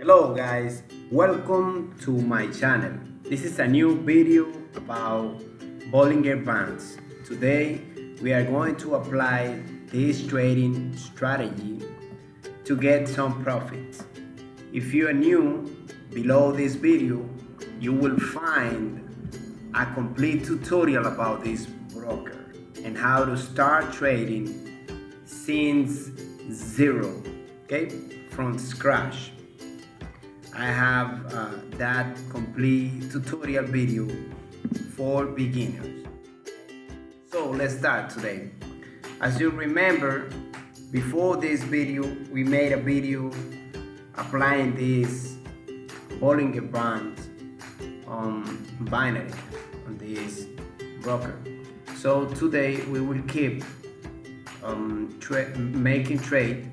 Hello guys, welcome to my channel. This is a new video about Bollinger Bands. Today we are going to apply this trading strategy to get some profits. If you are new, below this video you will find a complete tutorial about this broker and how to start trading since zero, okay, from scratch. I have that complete tutorial video for beginners. So let's start today. As you remember, before this video we made a video applying this Bollinger Bands on binary on this broker. So today we will keep making trade.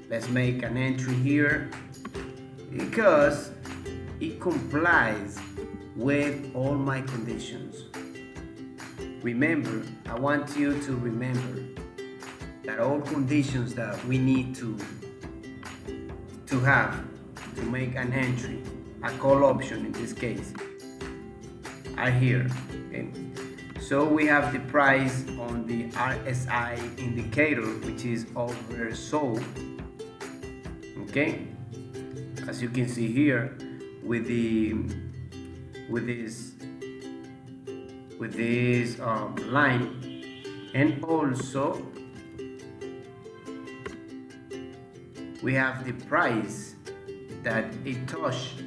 Let's make an entry here because it complies with all my conditions. Remember, I want you to remember that all conditions that we need to have to make an entry, a call option in this case, are here. Okay? So we have the price on the RSI indicator, which is oversold. Okay, as you can see here with this line, and also we have the price that it touched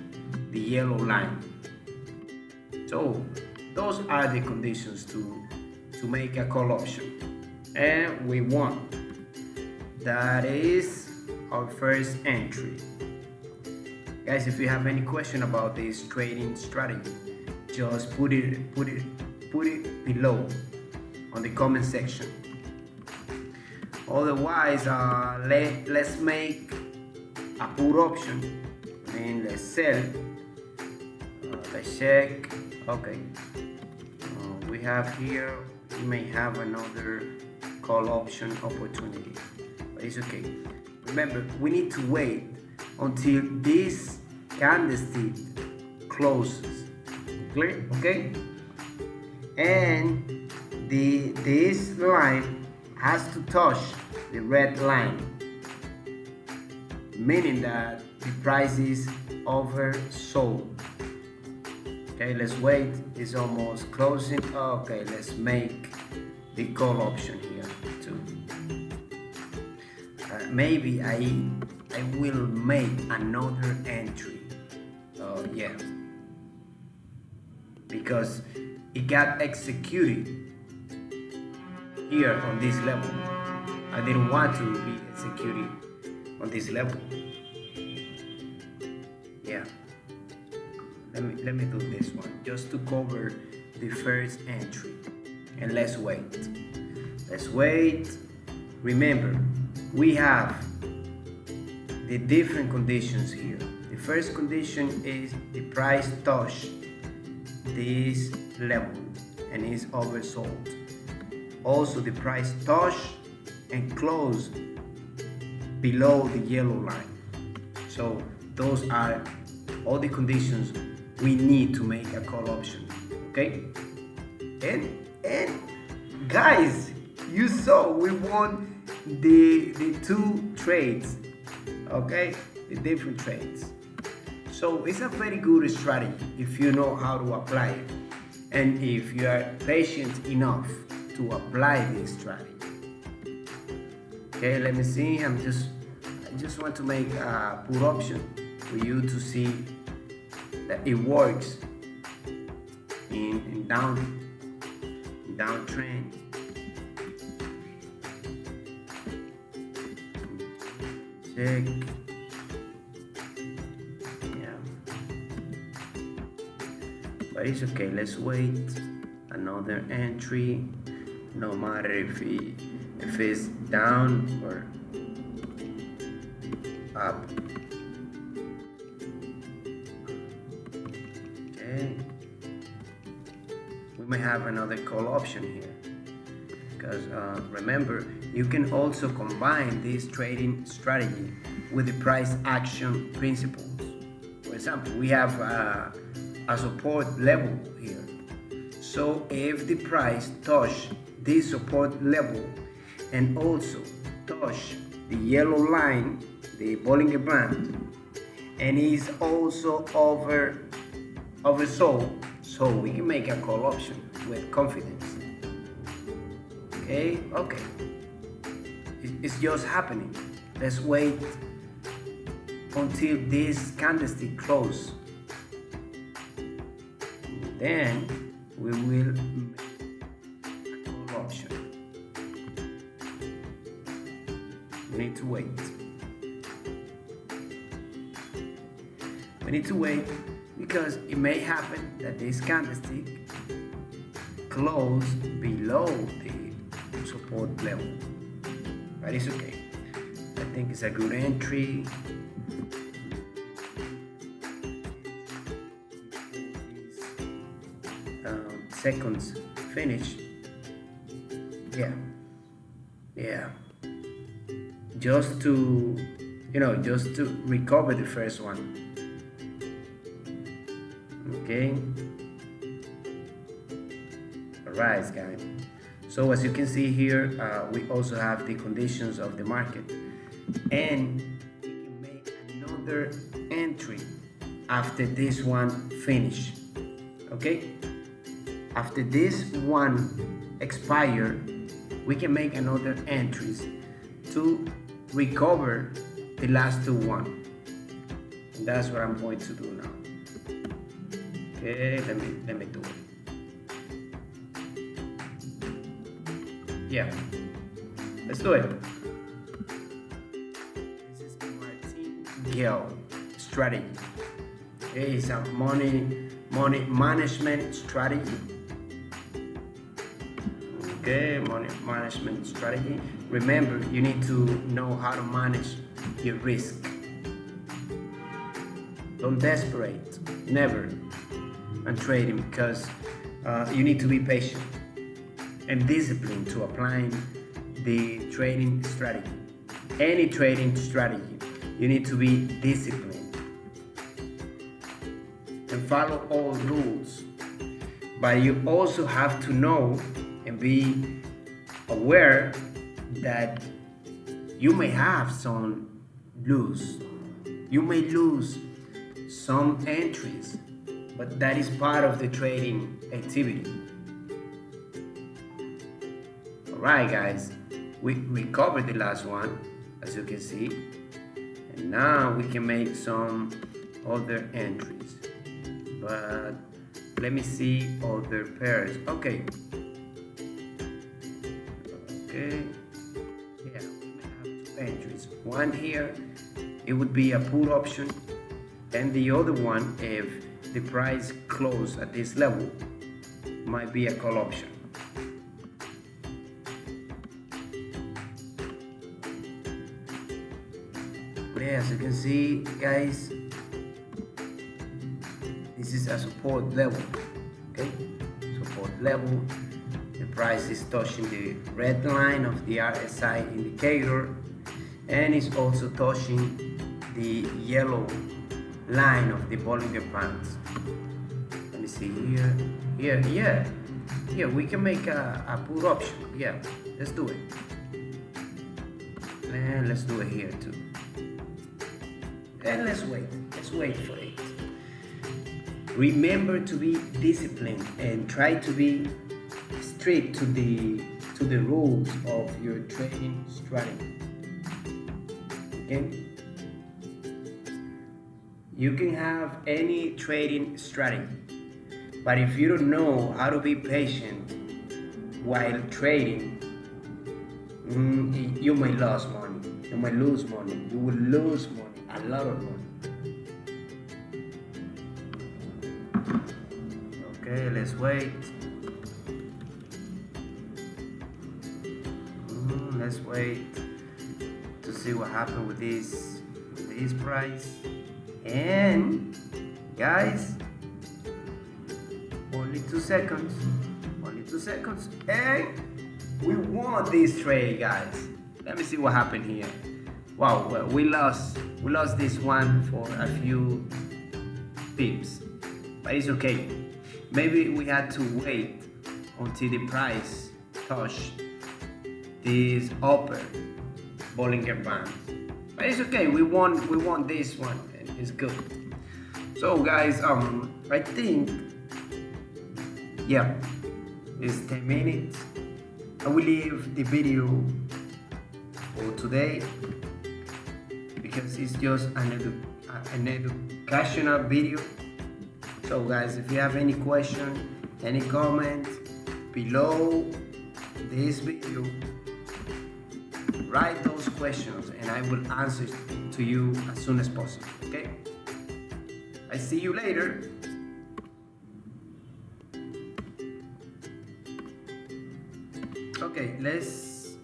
the yellow line. So those are the conditions to make a call option, and we want, that is our first entry. Guys, if you have any question about this trading strategy, just put it below on the comment section. Otherwise, let's make a put option and let's sell. Let's check. Okay, we have here, we may have another call option opportunity, but it's okay. Remember, we need to wait until this candlestick closes. Clear? Okay? And this line has to touch the red line, meaning that the price is oversold. Okay, let's wait. It's almost closing. Okay, let's make the call option here too. Maybe I will make another entry. Yeah, because it got executed here on this level. I didn't want to be executed on this level. Yeah, let me do this one just to cover the first entry, and let's wait. Remember, we have the different conditions here. The first condition is the price touch this level and is oversold. Also, the price touch and close below the yellow line. So those are all the conditions we need to make a call option. Okay, and guys, you saw we won the two trades. Okay, the different trades. So it's a very good strategy if you know how to apply it, and if you are patient enough to apply this strategy. Okay, let me see. I just want to make a put option for you to see that it works in downtrend. Check. Yeah, but it's okay. Let's wait. Another entry, no matter if it's down or up. Okay, we may have another call option here because remember, you can also combine this trading strategy with the price action principles. For example, we have a support level here. So if the price touch this support level and also touch the yellow line, the Bollinger Band, and is also oversold, so we can make a call option with confidence. Okay, it's just happening. Let's wait until this candlestick close. Then we will make a call option. We need to wait. We need to wait because it may happen that this candlestick close below the support level, but it's okay. I think it's a good entry. Seconds finish. Yeah, just to recover the first one. Okay, all right, guys. So as you can see here, we also have the conditions of the market, and we can make another entry after this one finish. Okay, after this one expire, we can make another entries to recover the last two one. And that's what I'm going to do now. Okay, let me do it. Yeah, let's do it. This is martingale strategy. Okay, it's a money management strategy. Okay, money management strategy. Remember, you need to know how to manage your risk. Don't desperate, never, on trading, because you need to be patient and disciplined to applying the trading strategy. Any trading strategy, you need to be disciplined and follow all rules. But you also have to know and be aware that you may have some lose. You may lose some entries, but that is part of the trading activity. Alright guys, we covered the last one, as you can see, and now we can make some other entries. But let me see other pairs. Okay, yeah, we may have two entries. One here, it would be a put option, and the other one, if the price close at this level, might be a call option. Yeah, as you can see, guys, this is a support level. Okay, support level. The price is touching the red line of the RSI indicator, and it's also touching the yellow line of the Bollinger Bands. Let me see here. Here we can make a put option. Yeah, let's do it. And let's do it here too. And let's wait for it. Remember to be disciplined and try to be strict to the rules of your trading strategy. Okay? You can have any trading strategy, but if you don't know how to be patient while trading, you might lose money. You might lose money. You will lose money, a lot of money. Okay, let's wait. Let's wait to see what happened with this price. And guys, only 2 seconds. And we won this trade, guys. Let me see what happened here. Wow, well, we lost this one for a few pips, but it's okay. Maybe we had to wait until the price touched this upper Bollinger Bands, but it's okay. We won this one, and it's good. So guys, I think, yeah, it's 10 minutes. I will leave the video for today because it's just an educational video. So guys, if you have any question, any comment below this video, write those questions and I will answer to you as soon as possible, okay? I see you later. Okay, let's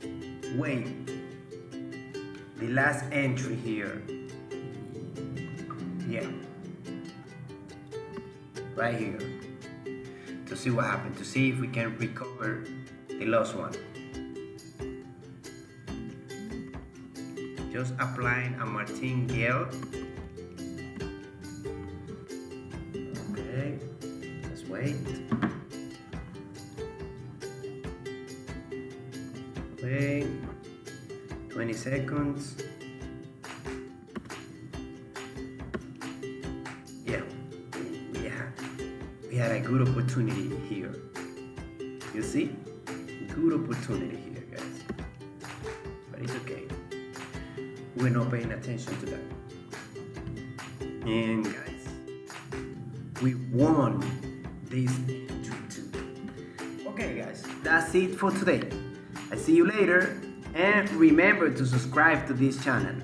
wait the last entry here. Yeah, right here, to see what happened, to see if we can recover the lost one. Just applying a martingale. Okay, let's wait. Okay, 20 seconds. Yeah, we had a good opportunity here. You see? Good opportunity here, guys. But it's okay. We're not paying attention to that. And guys, we won this entry too. Okay guys, that's it for today. I see you later, and remember to subscribe to this channel.